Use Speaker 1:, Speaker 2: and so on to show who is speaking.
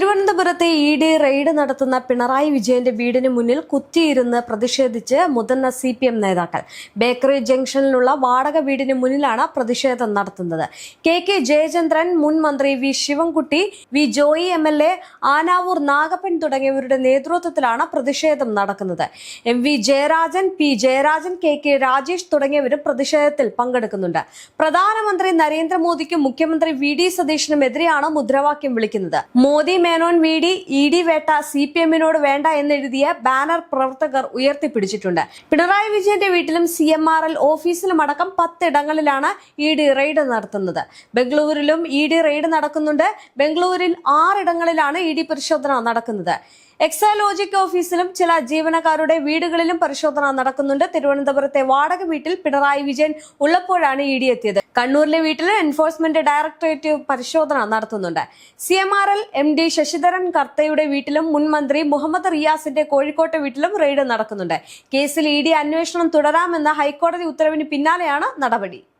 Speaker 1: തിരുവനന്തപുരത്തെ ED. Raid നടത്തുന്ന പിണറായി വിജയന്റെ വീടിന് മുന്നിൽ കുത്തിയിരുന്ന് പ്രതിഷേധിച്ച് മുതിർന്ന CPM നേതാക്കൾ. ബേക്കറി ജംഗ്ഷനിലുള്ള വാടക വീടിന് മുന്നിലാണ് പ്രതിഷേധം നടത്തുന്നത്. കെ ജയചന്ദ്രൻ, മുൻ മന്ത്രി V Sivankutty, V Joy MLA, Anavoor Nagappan തുടങ്ങിയവരുടെ നേതൃത്വത്തിലാണ് പ്രതിഷേധം നടക്കുന്നത്. MV Jayarajan, P Jayarajan, K Rajesh തുടങ്ങിയവരും പ്രതിഷേധത്തിൽ പങ്കെടുക്കുന്നുണ്ട്. പ്രധാനമന്ത്രി നരേന്ദ്രമോദിക്കും മുഖ്യമന്ത്രി VD സതീശനുമെതിരെയാണ് മുദ്രാവാക്യം വിളിക്കുന്നത്. മോദി മേനോൻ വീടി ഇ.ഡി. വേട്ട CPM-നോട് വേണ്ട എന്നെഴുതിയ ബാനർ പ്രവർത്തകർ ഉയർത്തിപ്പിടിച്ചിട്ടുണ്ട്. പിണറായി വിജയന്റെ വീട്ടിലും CMRL ഓഫീസിലുമടക്കം 10 ഇടങ്ങളിലാണ് ഇ.ഡി. റെയ്ഡ് നടത്തുന്നത്. ബംഗളൂരിലും ഇ.ഡി. റെയ്ഡ് നടക്കുന്നുണ്ട്. ബംഗളൂരിൽ 6 ഇടങ്ങളിലാണ് ഇ.ഡി. പരിശോധന നടക്കുന്നത്. എക്സാലോജിക് ഓഫീസിലും ചില ജീവനക്കാരുടെ വീടുകളിലും പരിശോധന നടക്കുന്നുണ്ട്. തിരുവനന്തപുരത്തെ വാടക വീട്ടിൽ പിണറായി വിജയൻ ഉള്ളപ്പോഴാണ് ഇ.ഡി. എത്തിയത്. കണ്ണൂരിലെ വീട്ടിൽ എൻഫോഴ്സ്മെന്റ് ഡയറക്ടറേറ്റ് പരിശോധന നടത്തുന്നുണ്ട്. CMRL MD ശശിധരൻ കർത്തയുടെ വീട്ടിലും മുൻ മന്ത്രി മുഹമ്മദ് റിയാസിന്റെ കോഴിക്കോട്ടെ വീട്ടിലും റെയ്ഡ് നടക്കുന്നുണ്ട്. കേസിൽ ഇ.ഡി. അന്വേഷണം തുടരാമെന്ന ഹൈക്കോടതി ഉത്തരവിന് പിന്നാലെയാണ് നടപടി.